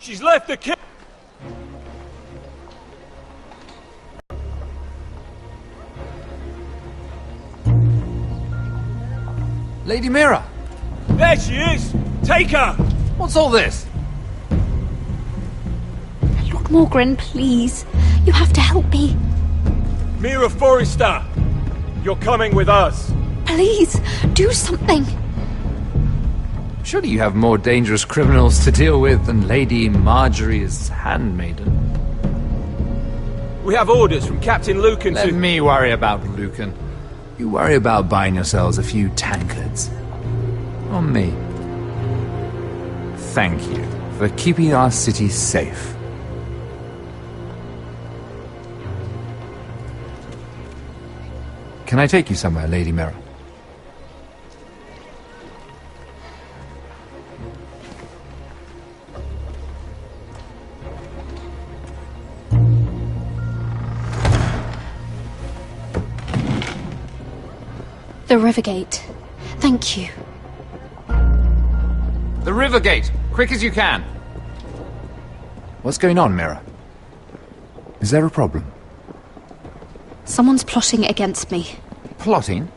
She's left the key. Lady Mira! There she is! Take her! What's all this? Lord Morgren, please. You have to help me. Mira Forrester! You're coming with us! Please, do something. Surely you have more dangerous criminals to deal with than Lady Marjorie's handmaiden. We have orders from Captain Lucan Let to... me worry about Lucan. You worry about buying yourselves a few tankards. On me. Thank you for keeping our city safe. Can I take you somewhere, Lady Mira? The Rivergate. Thank you. The Rivergate! Quick as you can! What's going on, Mira? Is there a problem? Someone's plotting against me. Plotting?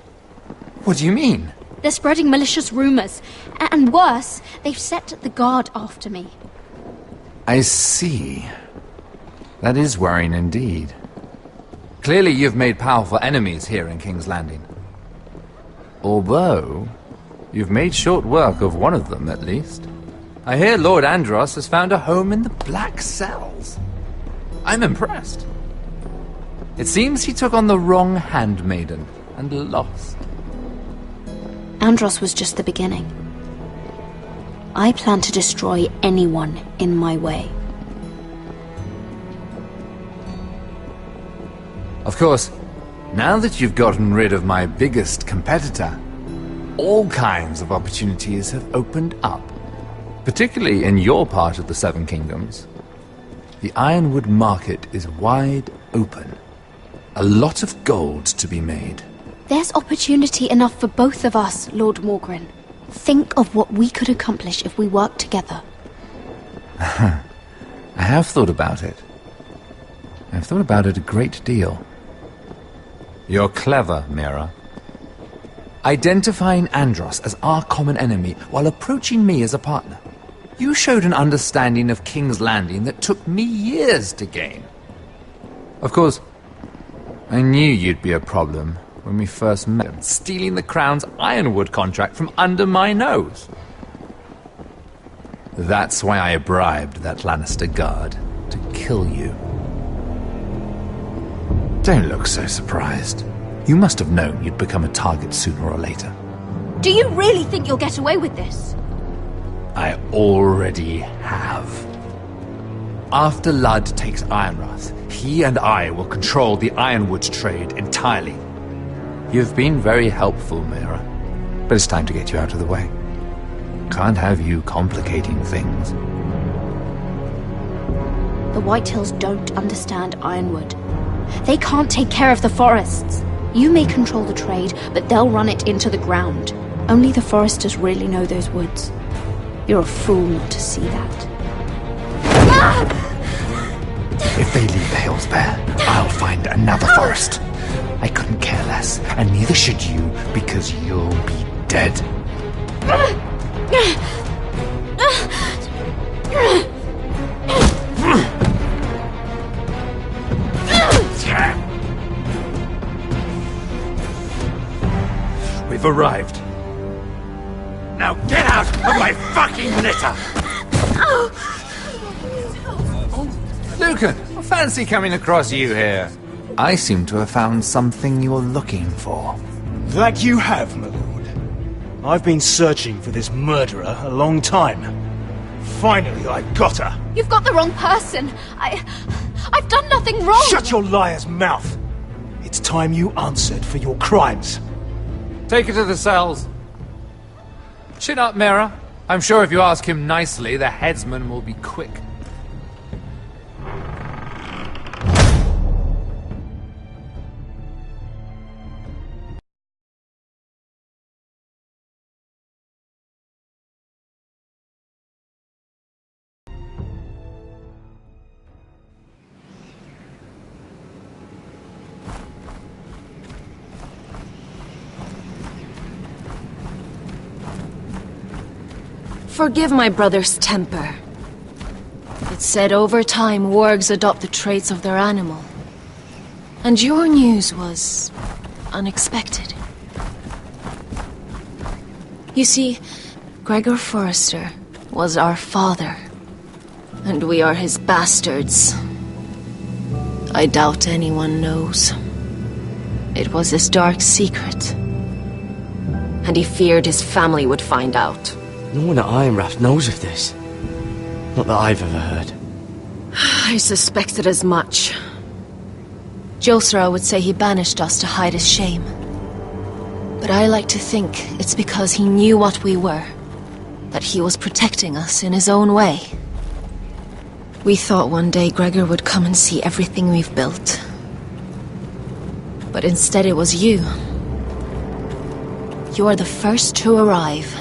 What do you mean? They're spreading malicious rumors. And worse, they've set the guard after me. I see. That is worrying indeed. Clearly you've made powerful enemies here in King's Landing. Although, you've made short work of one of them, at least. I hear Lord Andros has found a home in the Black Cells. I'm impressed. It seems he took on the wrong handmaiden and lost. Andros was just the beginning. I plan to destroy anyone in my way. Of course, now that you've gotten rid of my biggest competitor, all kinds of opportunities have opened up. Particularly in your part of the Seven Kingdoms. The Ironwood market is wide open. A lot of gold to be made. There's opportunity enough for both of us, Lord Morgren. Think of what we could accomplish if we worked together. I have thought about it. I've thought about it a great deal. You're clever, Mira. Identifying Andros as our common enemy while approaching me as a partner. You showed an understanding of King's Landing that took me years to gain. Of course, I knew you'd be a problem when we first met, stealing the Crown's Ironwood contract from under my nose. That's why I bribed that Lannister guard to kill you. Don't look so surprised. You must have known you'd become a target sooner or later. Do you really think you'll get away with this? I already have. After Ludd takes Ironrath, he and I will control the Ironwood trade entirely. You've been very helpful, Mira, but it's time to get you out of the way. Can't have you complicating things. The Whitehills don't understand Ironwood. They can't take care of the forests. You may control the trade, but they'll run it into the ground. Only the foresters really know those woods. You're a fool not to see that. If they leave the hills bare, I'll find another forest. I couldn't care less, and neither should you, because you'll be dead. We've arrived. Now get out of my fucking litter! Lucan, I fancy coming across you here. I seem to have found something you're looking for. That you have, my lord. I've been searching for this murderer a long time. Finally, I got her. You've got the wrong person. I've done nothing wrong. Shut your liar's mouth. It's time you answered for your crimes. Take her to the cells. Chin up, Mira. I'm sure if you ask him nicely, the headsman will be quick. Forgive my brother's temper. It's said over time wargs adopt the traits of their animal. And your news was unexpected. You see, Gregor Forrester was our father, and we are his bastards. I doubt anyone knows. It was his dark secret, and he feared his family would find out. No one at Ironraft knows of this. Not that I've ever heard. I suspected as much. Josra would say he banished us to hide his shame. But I like to think it's because he knew what we were, that he was protecting us in his own way. We thought one day Gregor would come and see everything we've built. But instead it was you. You are the first to arrive.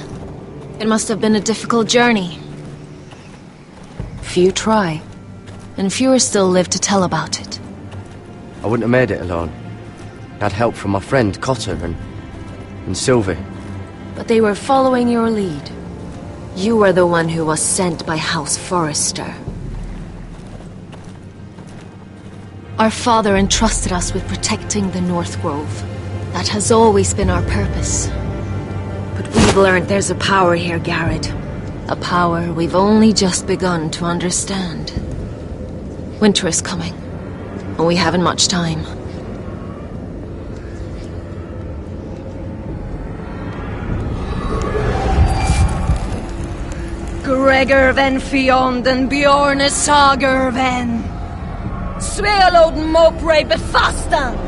It must have been a difficult journey. Few try, and fewer still live to tell about it. I wouldn't have made it alone. I had help from my friend Cotter and Sylvie. But they were following your lead. You were the one who was sent by House Forrester. Our father entrusted us with protecting the North Grove. That has always been our purpose. But we've learned there's a power here, Garrett. A power we've only just begun to understand. Winter is coming, and we haven't much time. Gregor ven Fionden Bjorne Sager ven Svealoden Mopre befastan.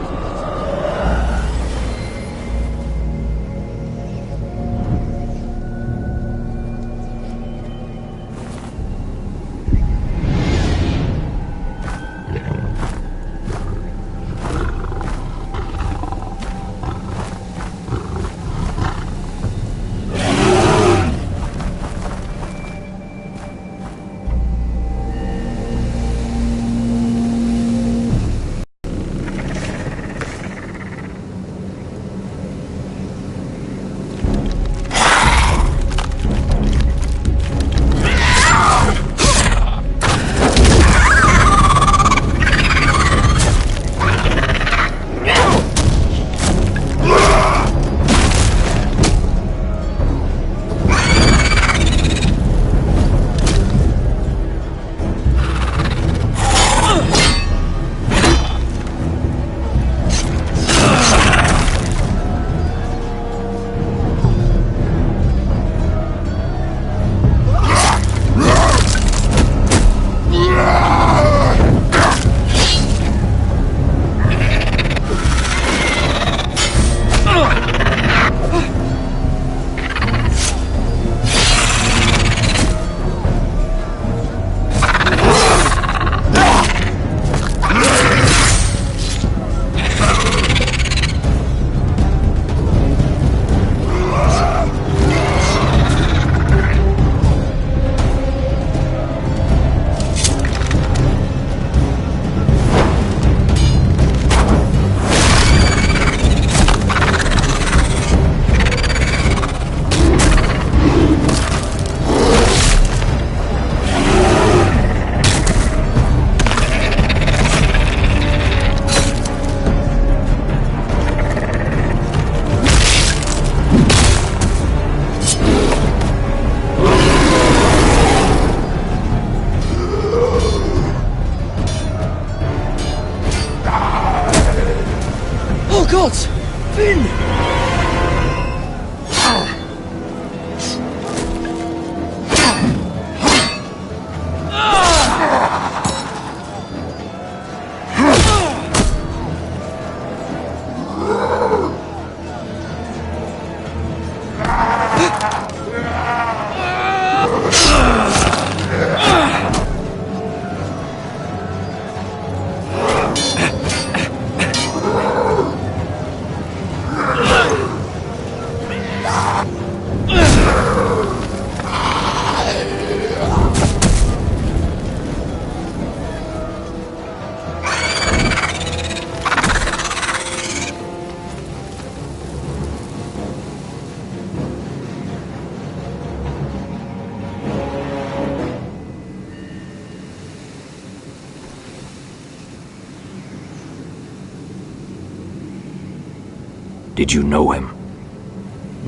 Did you know him?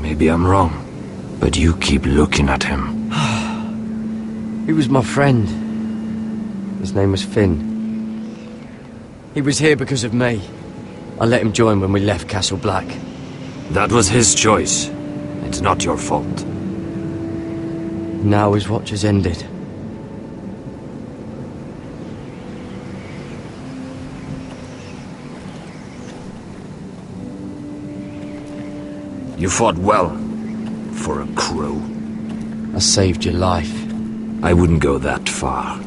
Maybe I'm wrong, but you keep looking at him. He was my friend. His name was Finn. He was here because of me. I let him join when we left Castle Black. That was his choice. It's not your fault. Now his watch has ended. You fought well, for a crow. I saved your life. I wouldn't go that far.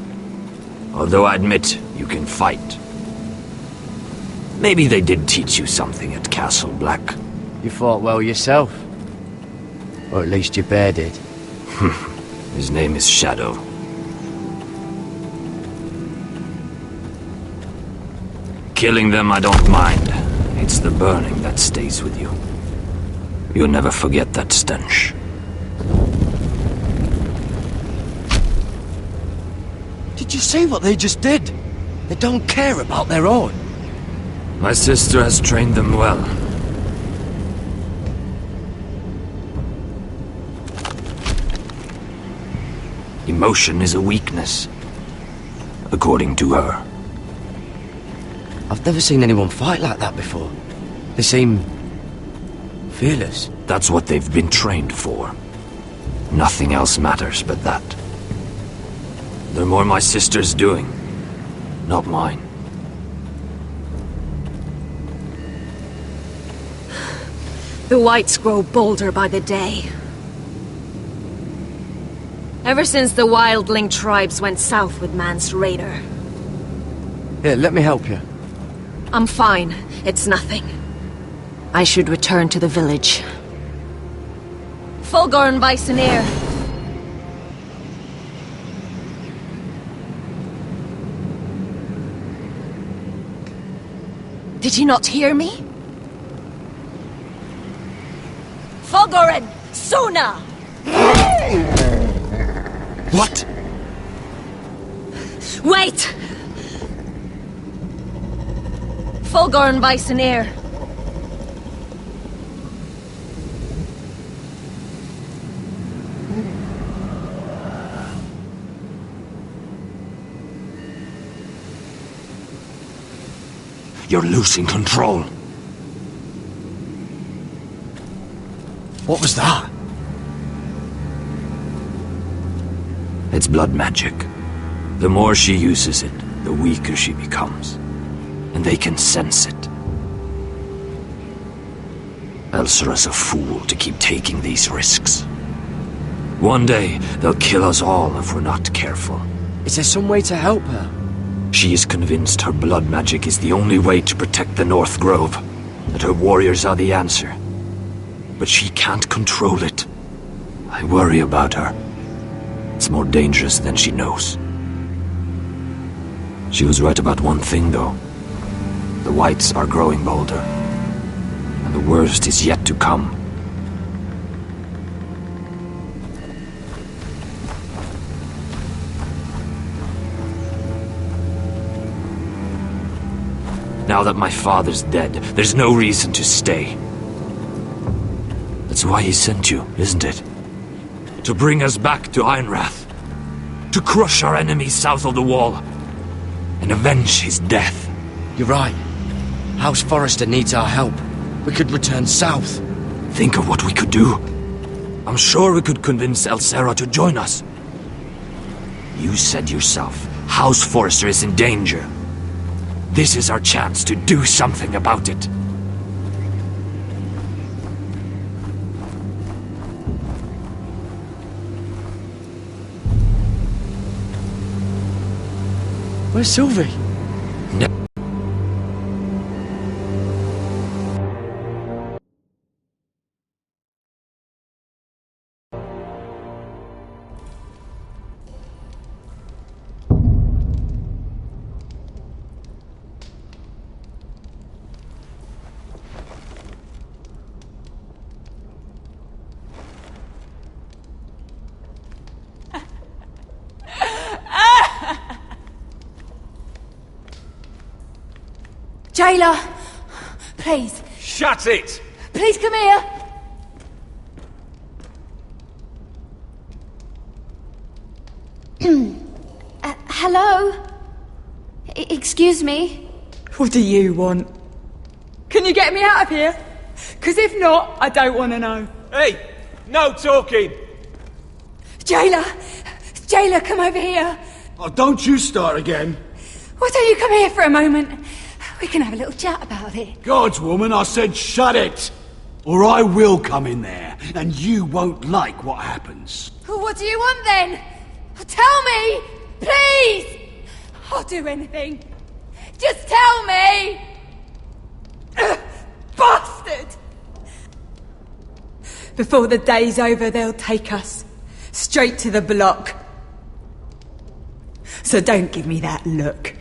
Although I admit, you can fight. Maybe they did teach you something at Castle Black. You fought well yourself. Or at least your bear did. His name is Shadow. Killing them I don't mind. It's the burning that stays with you. You'll never forget that stench. Did you see what they just did? They don't care about their own. My sister has trained them well. Emotion is a weakness, according to her. I've never seen anyone fight like that before. They seem fearless. That's what they've been trained for. Nothing else matters but that. They're more my sister's doing, not mine. The whites grow bolder by the day. Ever since the wildling tribes went south with Man's raider. Here, let me help you. I'm fine. It's nothing. I should return to the village. Fulgor and Vysenir. Did you not hear me? Fulgorin! Suna! What? Wait! Fulgor and Vysenir. You're losing control. What was that? It's blood magic. The more she uses it, the weaker she becomes. And they can sense it. Elsera's a fool to keep taking these risks. One day, they'll kill us all if we're not careful. Is there some way to help her? She is convinced her blood magic is the only way to protect the North Grove, that her warriors are the answer. But she can't control it. I worry about her. It's more dangerous than she knows. She was right about one thing, though. The whites are growing bolder. And the worst is yet to come. Now that my father's dead, there's no reason to stay. That's why he sent you, isn't it? To bring us back to Ironrath. To crush our enemies south of the wall. And avenge his death. You're right. House Forrester needs our help. We could return south. Think of what we could do. I'm sure we could convince Elsera to join us. You said yourself, House Forrester is in danger. This is our chance to do something about it. Where's Sylvie? Jailer! Please. Shut it! Please come here. Hello? Excuse me? What do you want? Can you get me out of here? Because if not, I don't want to know. Hey! No talking! Jailer! Jailer, come over here. Oh, don't you start again. Why don't you come here for a moment? We can have a little chat about it. God's woman, I said shut it! Or I will come in there, and you won't like what happens. Well, what do you want then? Tell me! Please! I'll do anything. Just tell me! Bastard! Before the day's over, they'll take us straight to the block. So don't give me that look.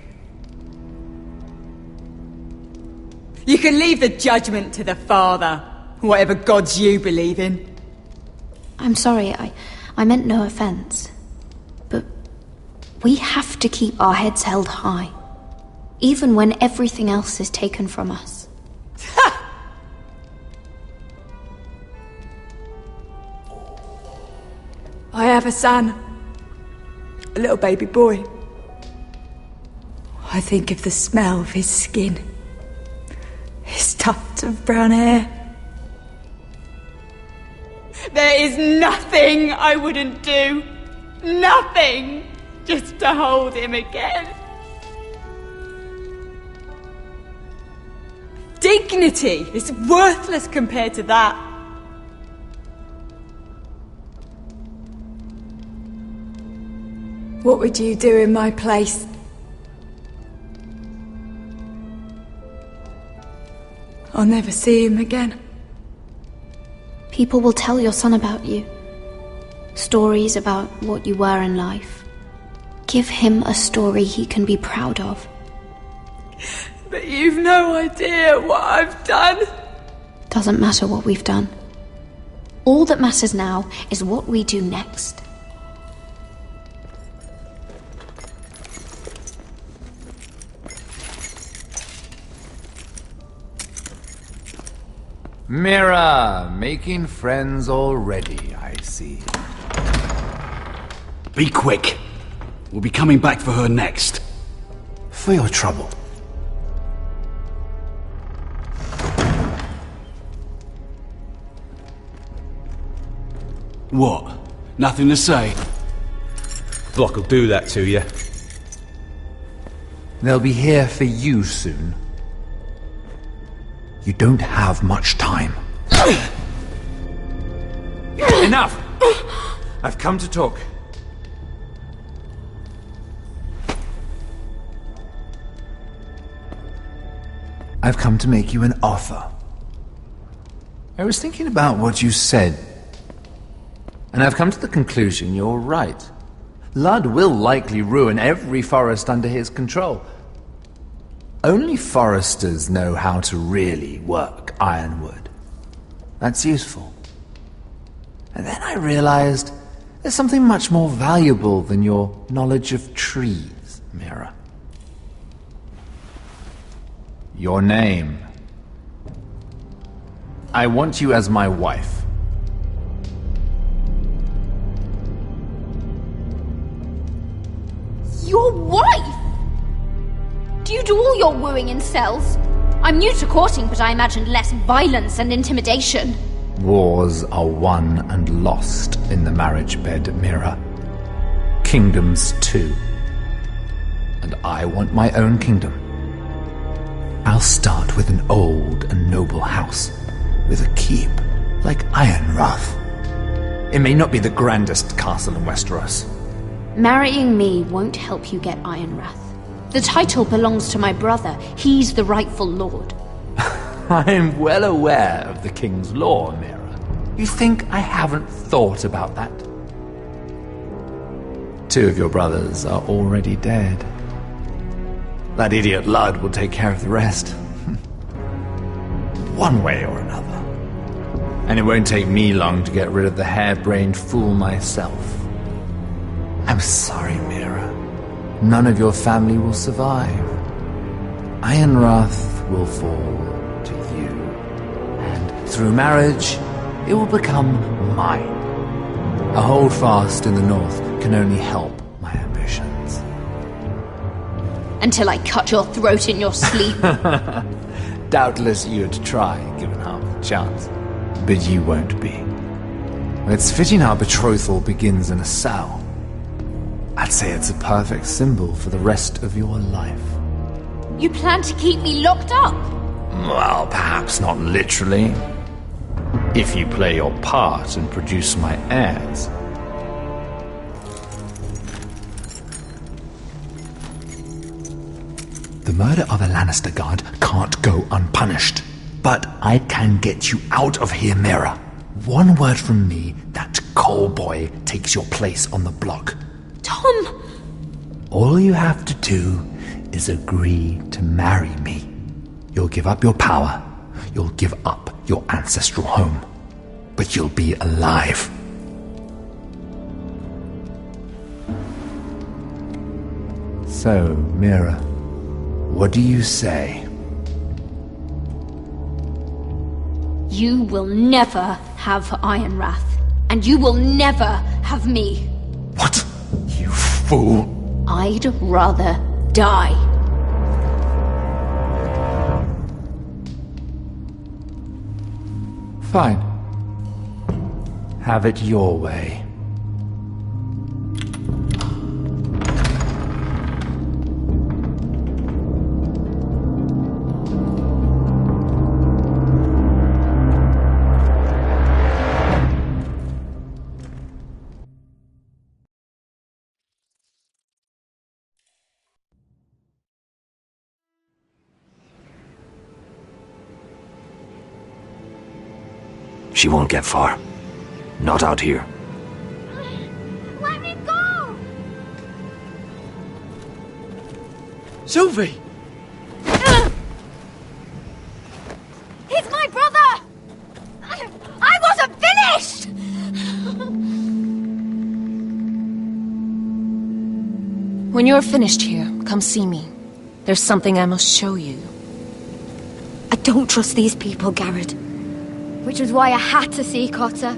You can leave the judgment to the Father, whatever gods you believe in. I'm sorry, I meant no offense. But we have to keep our heads held high, even when everything else is taken from us. I have a son. A little baby boy. I think of the smell of his skin. His tufts of brown hair. There is nothing I wouldn't do. Nothing! Just to hold him again. Dignity is worthless compared to that. What would you do in my place? I'll never see him again. People will tell your son about you. Stories about what you were in life. Give him a story he can be proud of. But you've no idea what I've done. Doesn't matter what we've done. All that matters now is what we do next. Mira, making friends already, I see. Be quick. We'll be coming back for her next. For your trouble. What? Nothing to say? Block will do that to you. They'll be here for you soon. You don't have much time. Enough! I've come to talk. I've come to make you an offer. I was thinking about what you said, and I've come to the conclusion you're right. Ludd will likely ruin every forest under his control. Only foresters know how to really work ironwood. That's useful. And then I realized there's something much more valuable than your knowledge of trees, Mira. Your name. I want you as my wife. Your wife? Do you do all your wooing in cells? I'm new to courting, but I imagined less violence and intimidation. Wars are won and lost in the marriage bed, Mira. Kingdoms too. And I want my own kingdom. I'll start with an old and noble house, with a keep, like Ironrath. It may not be the grandest castle in Westeros. Marrying me won't help you get Ironrath. The title belongs to my brother. He's the rightful lord. I'm well aware of the king's law, Mira. You think I haven't thought about that? 2 of your brothers are already dead. That idiot Ludd will take care of the rest. One way or another. And it won't take me long to get rid of the harebrained fool myself. I'm sorry, Mira. None of your family will survive. Ironrath will fall to you. And Through marriage, it will become mine. A holdfast in the north can only help my ambitions. Until I cut your throat in your sleep. Doubtless you'd try, given half the chance. But you won't be. It's fitting our betrothal begins in a cell. I'd say it's a perfect symbol for the rest of your life. You plan to keep me locked up? Well, perhaps not literally. If you play your part and produce my heirs. The murder of a Lannister guard can't go unpunished. But I can get you out of here, Mira. One word from me, that coal boy takes your place on the block. Tom! All you have to do is agree to marry me. You'll give up your power. You'll give up your ancestral home. But you'll be alive. So, Mira, what do you say? You will never have Ironwrath. And you will never have me. What? You fool! I'd rather die. Fine. Have it your way. She won't get far. Not out here. Let me go! Sylvie! He's my brother! I wasn't finished! When you're finished here, come see me. There's something I must show you. I don't trust these people, Garrett. Which was why I had to see Cotter.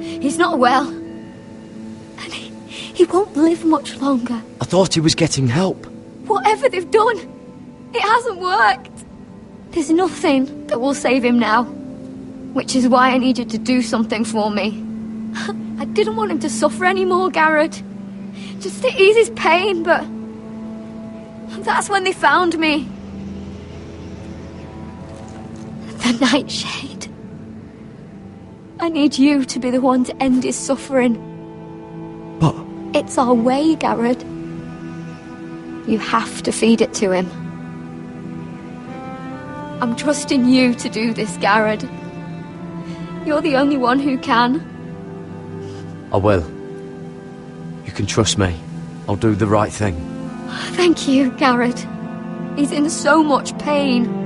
He's not well. And he won't live much longer. I thought he was getting help. Whatever they've done, it hasn't worked. There's nothing that will save him now. Which is why I need you to do something for me. I didn't want him to suffer anymore, Garrett. Just to ease his pain, but... that's when they found me. The Nightshade. I need you to be the one to end his suffering. But... it's our way, Garrett. You have to feed it to him. I'm trusting you to do this, Garrett. You're the only one who can. I will. You can trust me. I'll do the right thing. Thank you, Garrett. He's in so much pain.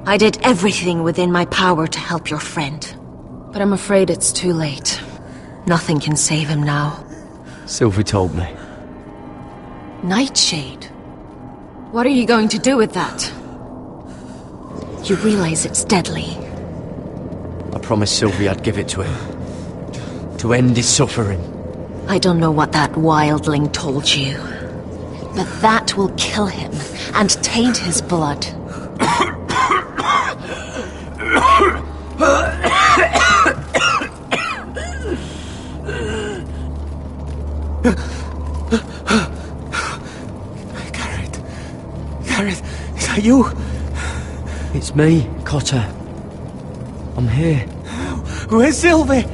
I did everything within my power to help your friend. But I'm afraid it's too late. Nothing can save him now. Sylvie told me. Nightshade? What are you going to do with that? You realize it's deadly. I promised Sylvie I'd give it to him. To end his suffering. I don't know what that wildling told you. But that will kill him and taint his blood. Garrett, is that you? It's me, Cotter. I'm here. Where's Sylvie?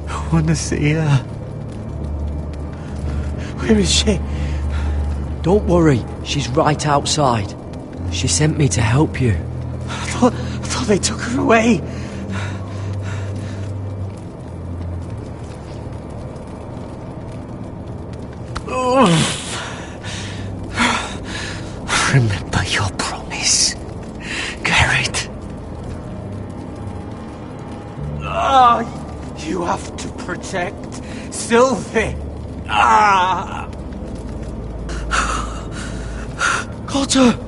I want to see her. Where is she? Don't worry, she's right outside. She sent me to help you. I thought they took her away. Remember your promise, Garrett. You have to protect Sylvie. Cotter!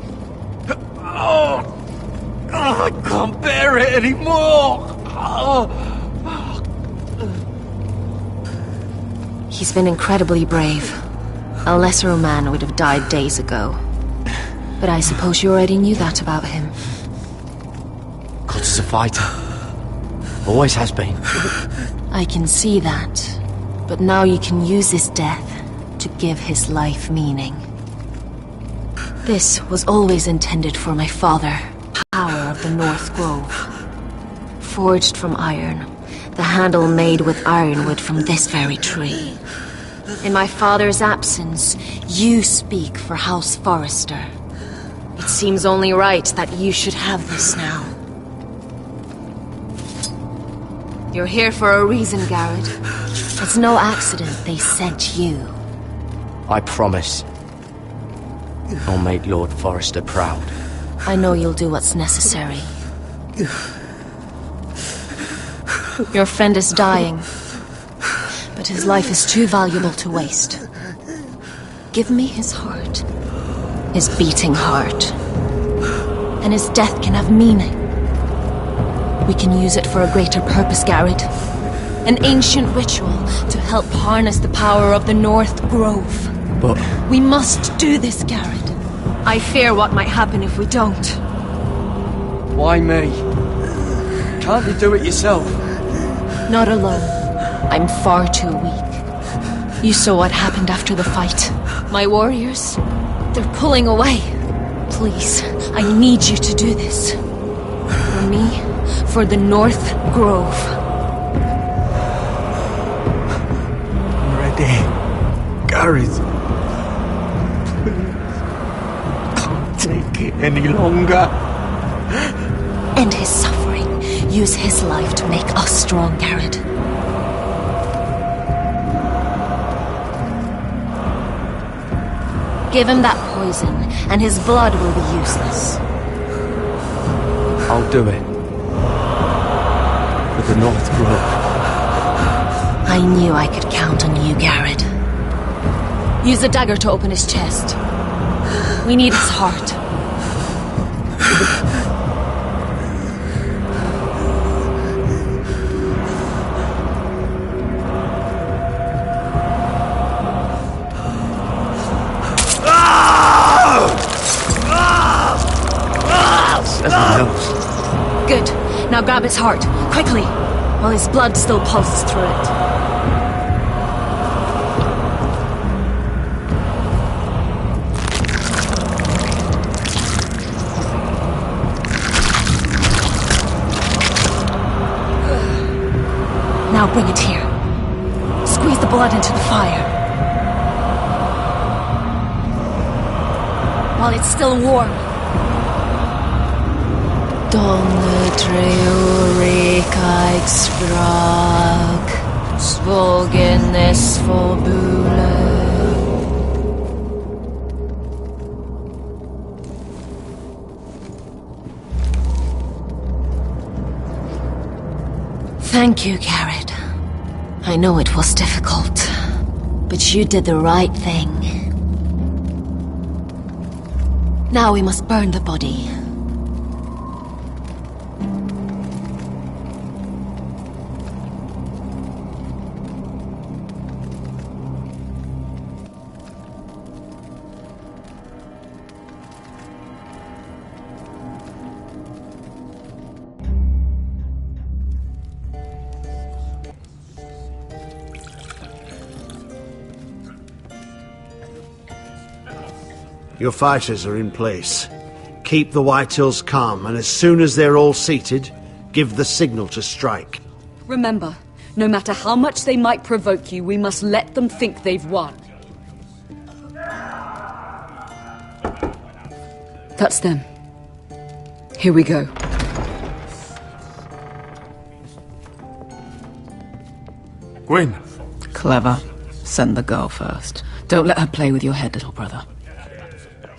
I can't bear it anymore! He's been incredibly brave. A lesser man would have died days ago. But I suppose you already knew that about him. Cotter's a fighter. Always has been. I can see that. But now you can use his death to give his life meaning. This was always intended for my father, Power of the North Grove. Forged from iron, the handle made with ironwood from this very tree. In my father's absence, you speak for House Forrester. It seems only right that you should have this now. You're here for a reason, Garrett. It's no accident they sent you. I promise. I'll make Lord Forrester proud. I know you'll do what's necessary. Your friend is dying, but his life is too valuable to waste. Give me his heart. His beating heart. And his death can have meaning. We can use it for a greater purpose, Garrett. An ancient ritual to help harness the power of the North Grove. But... we must do this, Garrett. I fear what might happen if we don't. why me? Can't you do it yourself? Not alone. I'm far too weak. You saw what happened after the fight. My warriors, they're pulling away. Please, I need you to do this. For me, for the North Grove. I'm ready. Garrett. Can't take it any longer. End his suffering. Use his life to make us strong, Garrett. Give him that poison, and his blood will be useless. I'll do it. For the North Grove. I knew I could count on you, Garrett. Use the dagger to open his chest. We need his heart. Good. Now grab his heart, quickly, while his blood still pulses through it. Now bring it here. Squeeze the blood into the fire. While it's still warm. Donne treurekaig sprag, svogenes forbule. Thank you, Garrett. I know it was difficult, but you did the right thing. Now we must burn the body. Your fighters are in place. Keep the Whitehills calm, and as soon as they're all seated, Give the signal to strike. Remember, no matter how much they might provoke you, we must let them think they've won. That's them. Here we go. Gwyn. Clever. Send the girl first. Don't let her play with your head, little brother.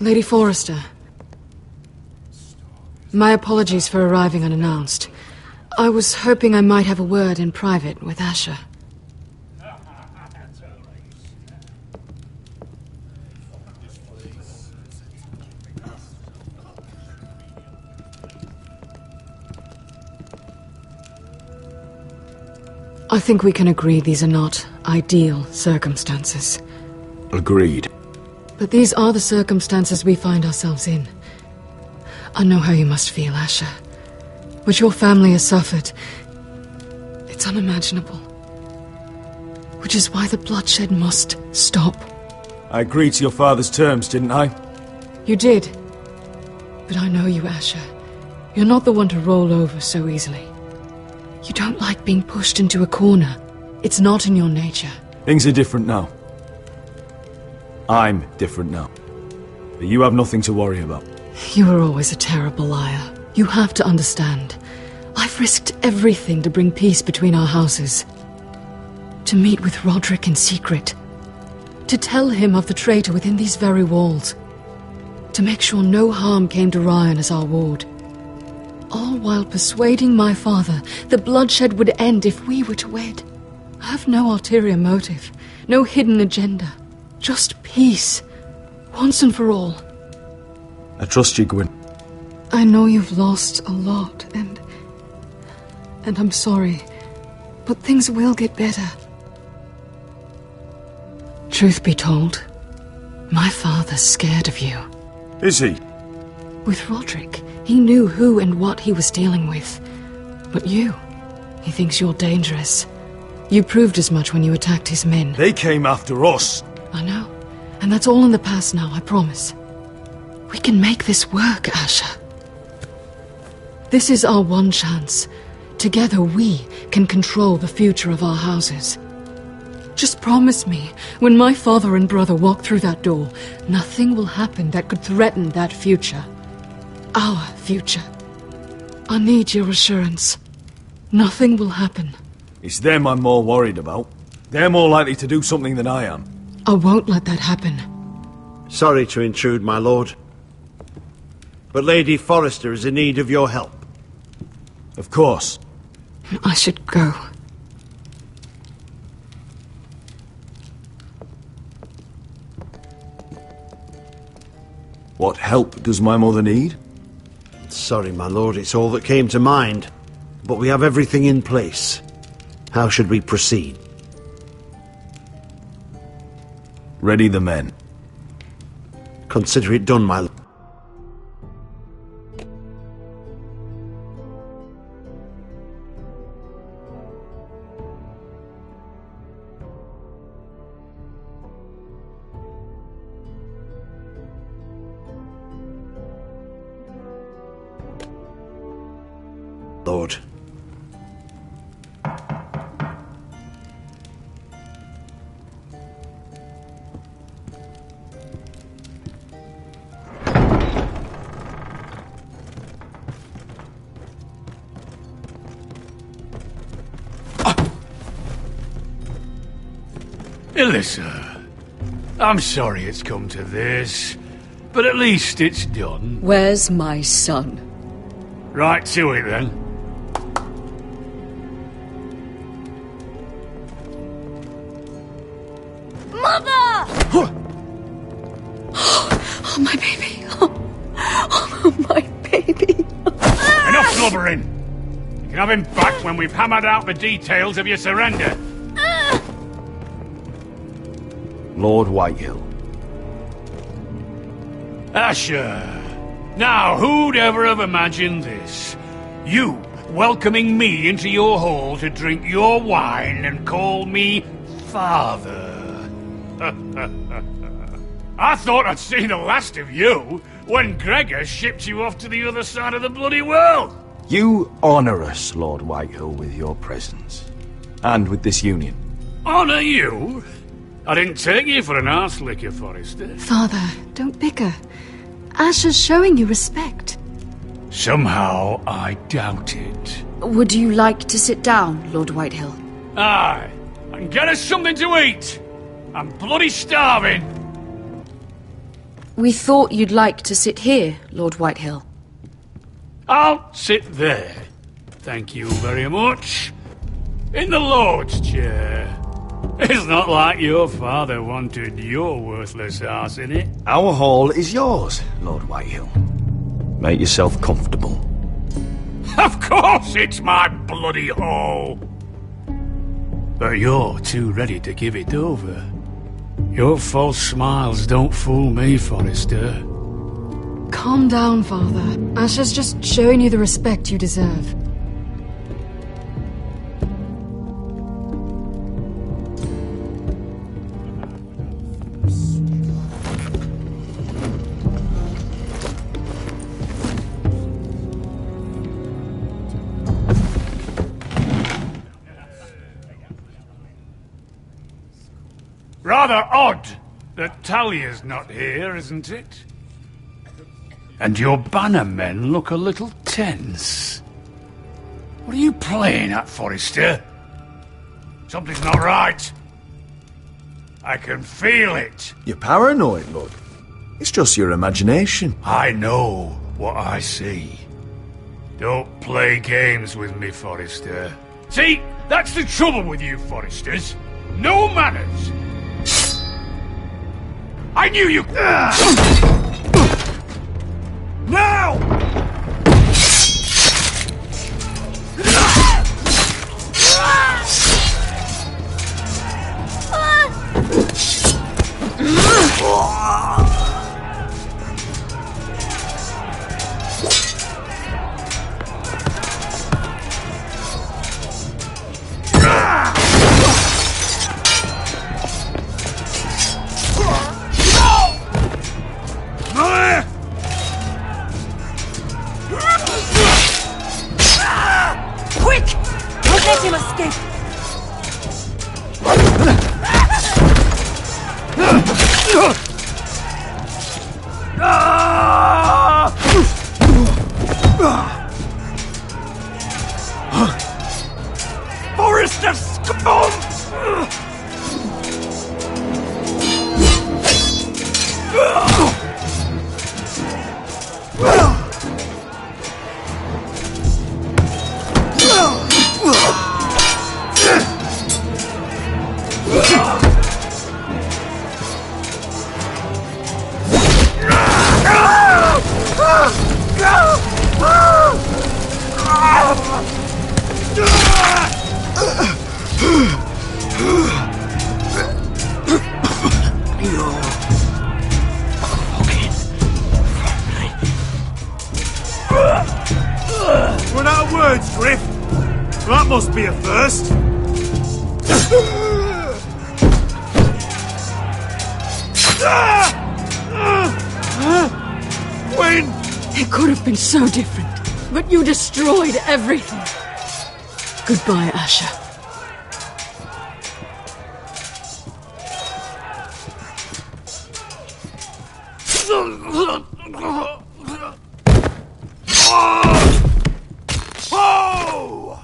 Lady Forrester. My apologies for arriving unannounced. I was hoping I might have a word in private with Asher. I think we can agree these are not ideal circumstances. Agreed. But these are the circumstances we find ourselves in. I know how you must feel, Asher. What your family has suffered, it's unimaginable. Which is why the bloodshed must stop. I agreed to your father's terms, didn't I? You did. But I know you, Asher. You're not the one to roll over so easily. You don't like being pushed into a corner. It's not in your nature. Things are different now. I'm different now. But you have nothing to worry about. You were always a terrible liar. You have to understand. I've risked everything to bring peace between our houses. To meet with Roderick in secret. To tell him of the traitor within these very walls. To make sure no harm came to Ryan as our ward. All while persuading my father the bloodshed would end if we were to wed. I have no ulterior motive, no hidden agenda. Just peace, once and for all. I trust you, Gwyn. I know you've lost a lot, and I'm sorry, but things will get better. Truth be told, my father's scared of you. Is he? With Roderick, he knew who and what he was dealing with. But you, he thinks you're dangerous. You proved as much when you attacked his men. They came after us. I know, and that's all in the past now, I promise. We can make this work, Asher. This is our one chance. Together we can control the future of our houses. Just promise me, when my father and brother walk through that door, nothing will happen that could threaten that future. Our future. I need your assurance. Nothing will happen. It's them I'm more worried about. They're more likely to do something than I am. I won't let that happen. Sorry to intrude, my lord. But Lady Forrester is in need of your help. Of course. I should go. What help does my mother need? Sorry, my lord, it's all that came to mind. But we have everything in place. How should we proceed? Ready the men. Consider it done, my lord. Lord. Alyssa, I'm sorry it's come to this, but at least it's done. Where's my son? Right to it, then. Mother! Oh, my baby. Oh, my baby. Enough blubbering! You can have him back when we've hammered out the details of your surrender. Lord Whitehill. Asher. Now, who'd ever have imagined this? You welcoming me into your hall to drink your wine and call me father. I thought I'd seen the last of you when Gregor shipped you off to the other side of the bloody world. You honor us, Lord Whitehill, with your presence. And with this union. Honor you? I didn't take you for an arse licker, Forrester. Father, don't bicker. Asher's showing you respect. Somehow I doubt it. Would you like to sit down, Lord Whitehill? Aye, and get us something to eat. I'm bloody starving. We thought you'd like to sit here, Lord Whitehill. I'll sit there. Thank you very much. In the Lord's chair. It's not like your father wanted your worthless arse in it. Our hall is yours, Lord Whitehill. Make yourself comfortable. Of course it's my bloody hall. But you're too ready to give it over. Your false smiles don't fool me, Forrester. Calm down, Father. Asher's just showing you the respect you deserve. Rather odd that Talia's not here, isn't it? And your banner men look a little tense. What are you playing at, Forrester? Something's not right. I can feel it. You're paranoid, Lord. It's just your imagination. I know what I see. Don't play games with me, Forrester. See, that's the trouble with you, Forresters. No manners. I knew you... Now! Quick! Don't let him escape! Forrester scum! Run out of words, Griff. That must be a first. When? It could have been so different, but you destroyed everything. Goodbye, Asher. Oh!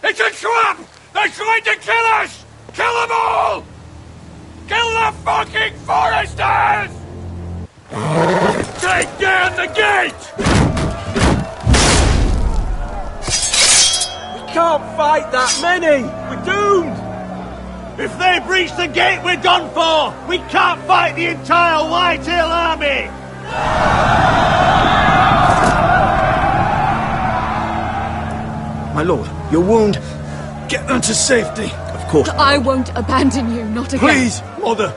It's a trap! They're trying to kill us! Kill them all! Kill the fucking Foresters! Take down the gate! We can't fight that many. We're doomed. If they breach the gate, we're done for. We can't fight the entire Whitehill army. My lord, your wound. Get them to safety. Of course. I won't abandon you, not again. Please, mother.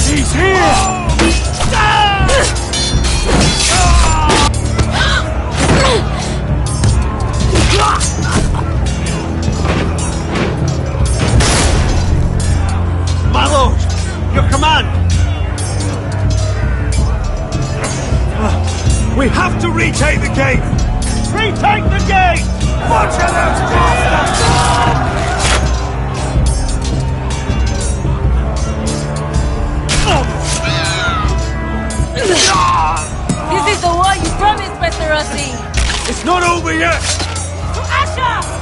He's here! My lord, your command! We have to retake the gate! Retake the gate! Watch out, bastards! This is the war you promised, Mr. Rossi! It's not over yet! Asha!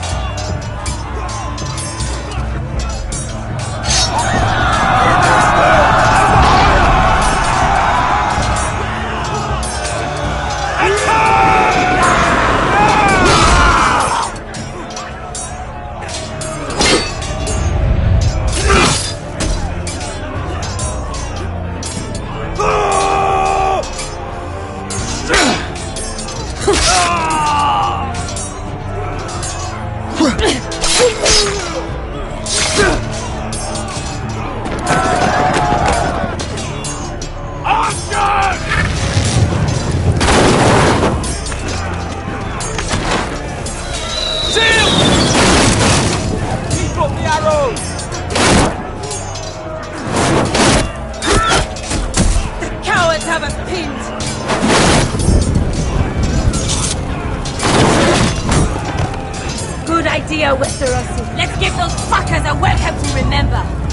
idea, Westerosi. Let's give those fuckers a welcome to remember.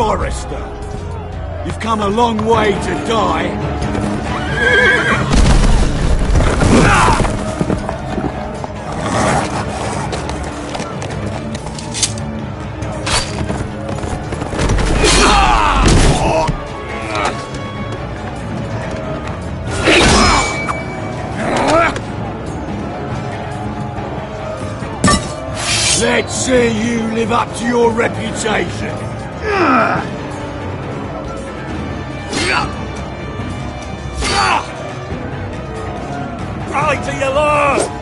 Forrester, you've come a long way to die. Let's see you live up to your reputation. Right to your lord!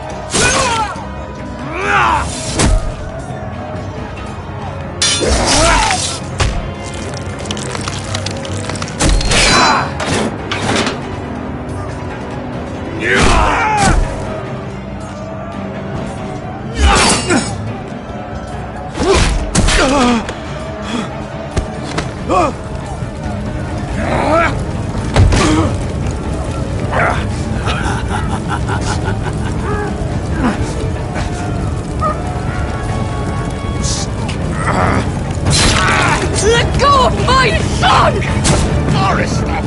Let go of my son! Forrester!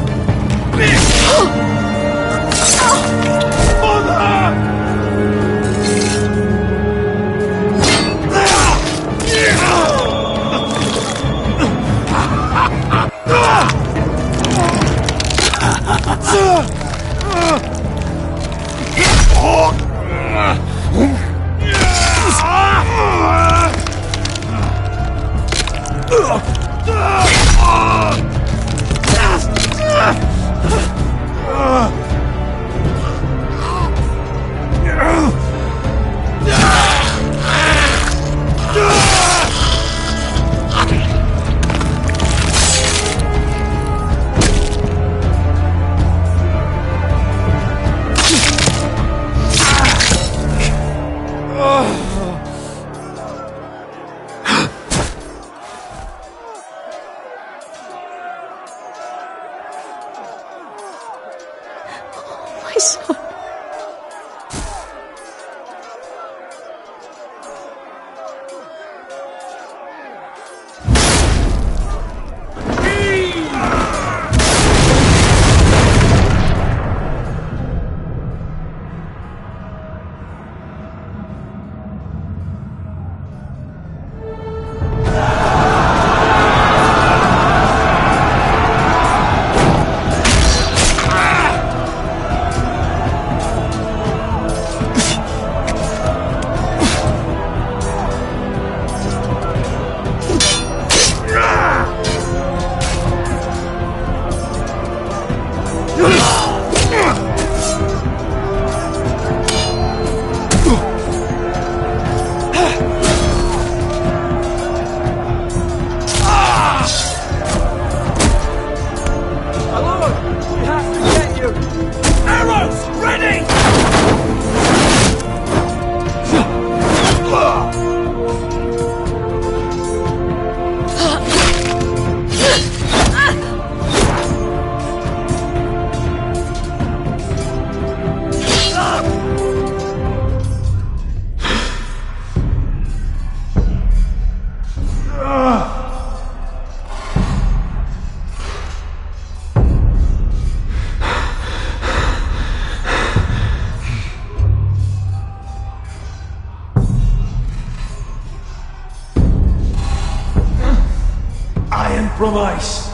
compromise.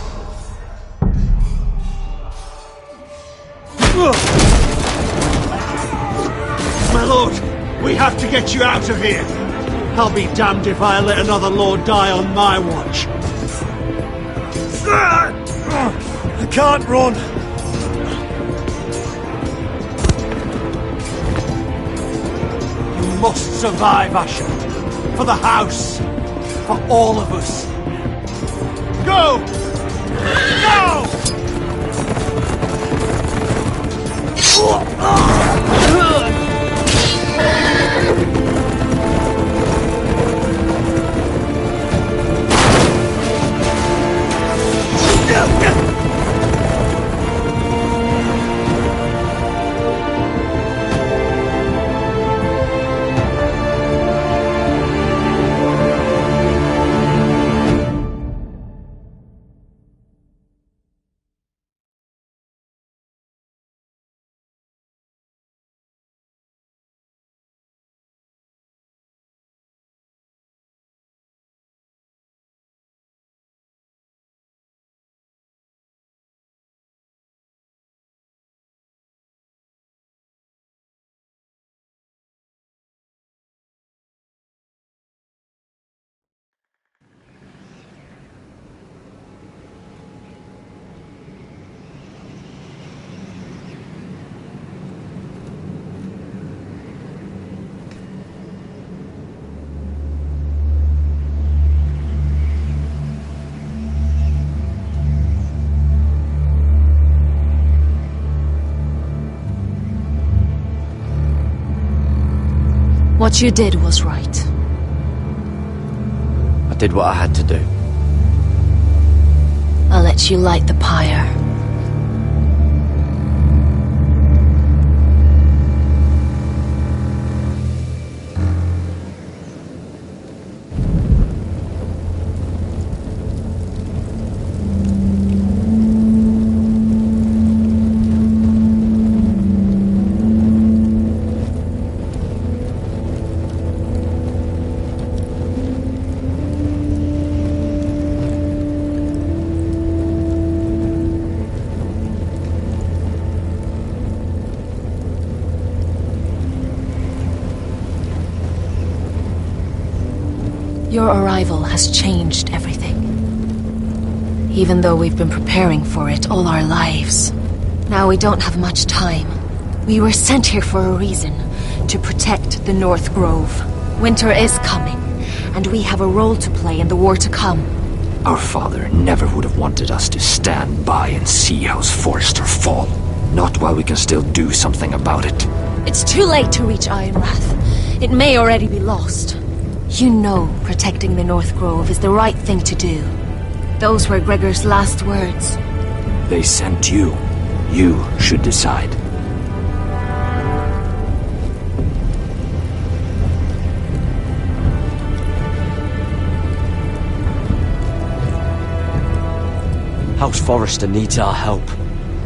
My lord, we have to get you out of here. I'll be damned if I let another lord die on my watch. I can't run. You must survive, Asher. For the house. For all of us. Go! Go! What you did was right. I did what I had to do. I'll let you light the pyre. Your arrival has changed everything. Even though we've been preparing for it all our lives. Now we don't have much time. We were sent here for a reason. To protect the North Grove. Winter is coming, and we have a role to play in the war to come. Our father never would have wanted us to stand by and see House Forrester fall. Not while we can still do something about it. It's too late to reach Ironwrath. It may already be lost. You know protecting the North Grove is the right thing to do. Those were Gregor's last words. They sent you. You should decide. House Forrester needs our help.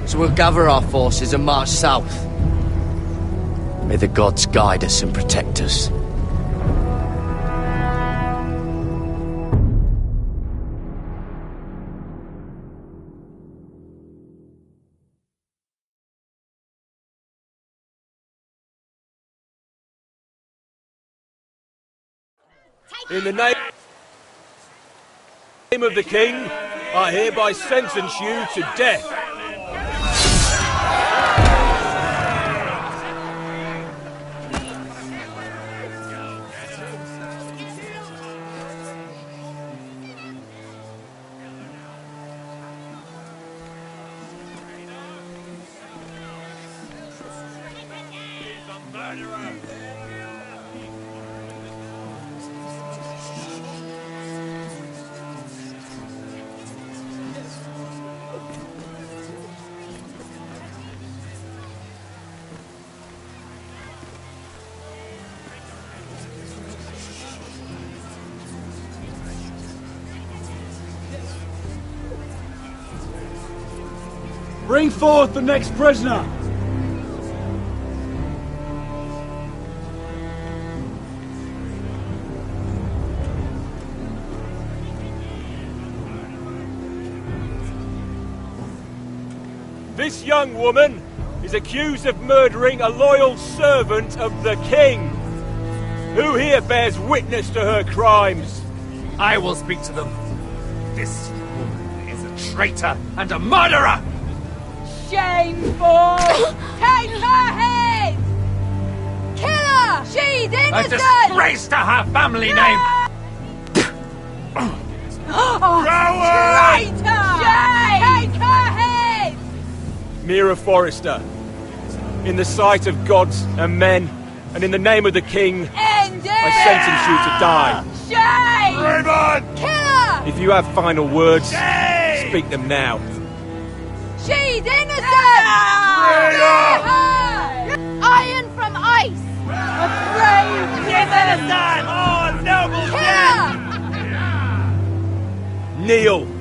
So we'll gather our forces and march south. May the gods guide us and protect us. In the name of the King, I hereby sentence you to death. Bring forth the next prisoner! This young woman is accused of murdering a loyal servant of the king. Who here bears witness to her crimes? I will speak to them. This woman is a traitor and a murderer! Shameful! Take her head! Kill her! She's innocent! A disgrace to her family name! Traitor! Take her head! Mira Forrester, in the sight of gods and men, and in the name of the king, I sentence you to die. Shame! Raymond! Kill her! If you have final words, speak them now. She's innocent! Iron from ice! A brave! She's innocent! Oh, noble death! Kneel.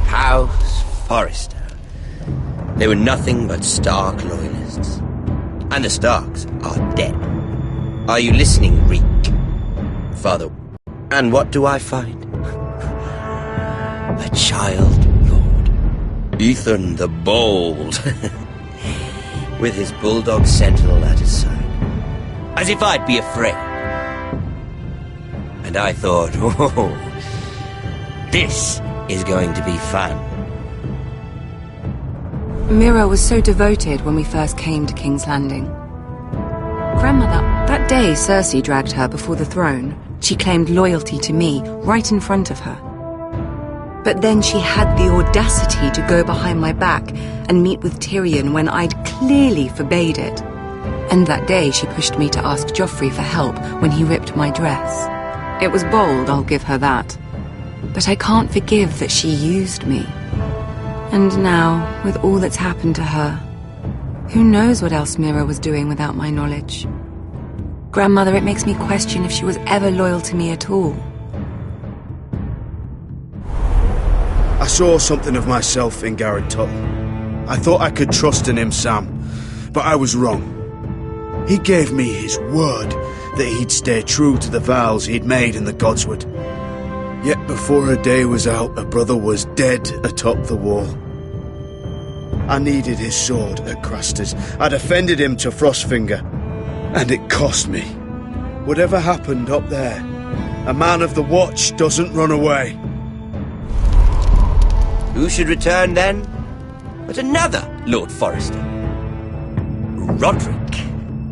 House Forrester. They were nothing but Stark loyalists. And the Starks are dead. Are you listening, Reek? Father, and what do I find? A child lord. Ethan the Bold. With his bulldog sentinel at his side. As if I'd be afraid. And I thought, oh, this is going to be fun. Mira was so devoted when we first came to King's Landing. Grandmother, that day Cersei dragged her before the throne, she claimed loyalty to me right in front of her. But then she had the audacity to go behind my back and meet with Tyrion when I'd clearly forbade it. And that day she pushed me to ask Joffrey for help when he ripped my dress. It was bold, I'll give her that. But I can't forgive that she used me. And now, with all that's happened to her, who knows what else Mira was doing without my knowledge? Grandmother, it makes me question if she was ever loyal to me at all. I saw something of myself in Garrett Tuttle. I thought I could trust in him, Sam, but I was wrong. He gave me his word that he'd stay true to the vows he'd made in the Godswood. Yet before a day was out, a brother was dead atop the wall. I needed his sword at Craster's. I defended him to Frostfinger. And it cost me. Whatever happened up there, a man of the Watch doesn't run away. Who should return then? But another Lord Forrester. Roderick.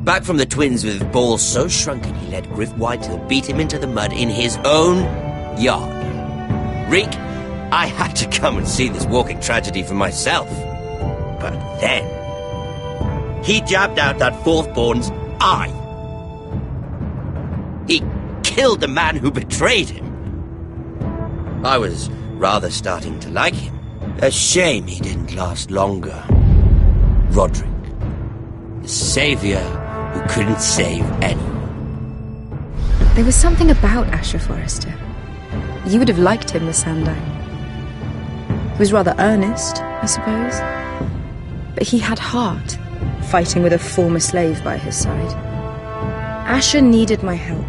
Back from the Twins with balls so shrunken he let Griff Whitehill beat him into the mud in his own yard. Reek, I had to come and see this walking tragedy for myself. But then, he jabbed out that fourth-born's eye. He killed the man who betrayed him. I was rather starting to like him. A shame he didn't last longer. Roderick, the saviour who couldn't save anyone. There was something about Asher Forrester. You would have liked him, Miss Sandine. He was rather earnest, I suppose. But he had heart, fighting with a former slave by his side. Asher needed my help.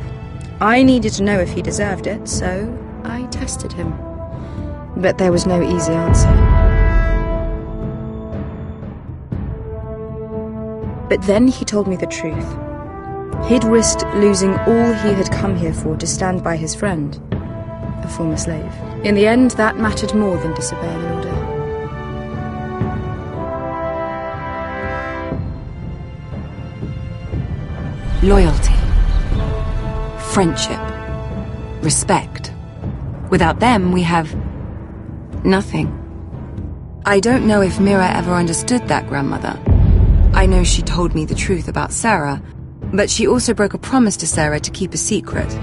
I needed to know if he deserved it, so I tested him. But there was no easy answer. But then he told me the truth. He'd risked losing all he had come here for to stand by his friend, a former slave. In the end, that mattered more than disobeying an order. Loyalty. Friendship. Respect. Without them, we have nothing. I don't know if Mira ever understood that, Grandmother. I know she told me the truth about Sarah, but she also broke a promise to Sarah to keep a secret.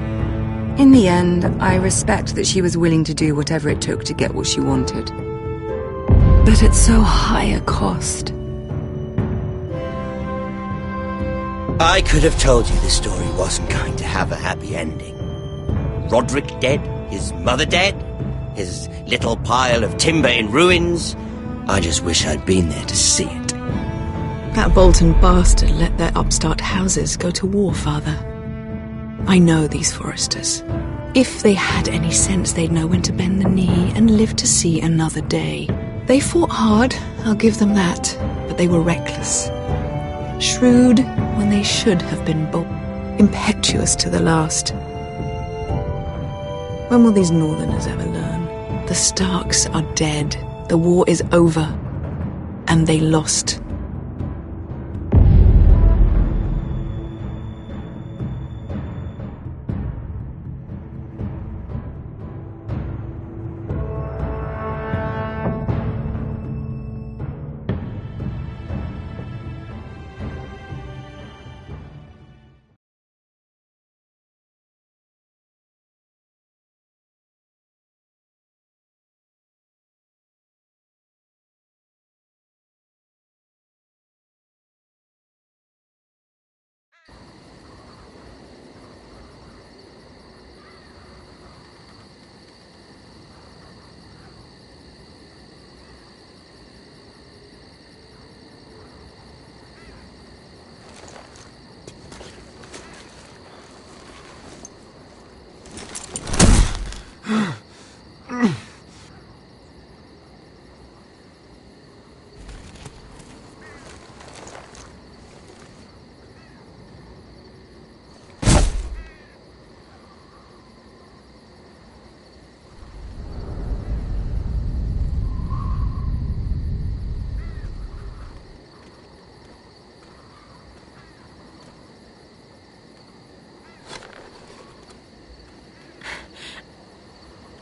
In the end, I respect that she was willing to do whatever it took to get what she wanted. But at so high a cost. I could have told you this story wasn't going to have a happy ending. Roderick dead, his mother dead, his little pile of timber in ruins. I just wish I'd been there to see it. That Bolton bastard let their upstart houses go to war, Father. I know these Forresters. If they had any sense, they'd know when to bend the knee and live to see another day. They fought hard, I'll give them that, but they were reckless. Shrewd when they should have been bold. Impetuous to the last. When will these Northerners ever learn? The Starks are dead. The war is over. And they lost.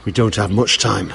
We don't have much time.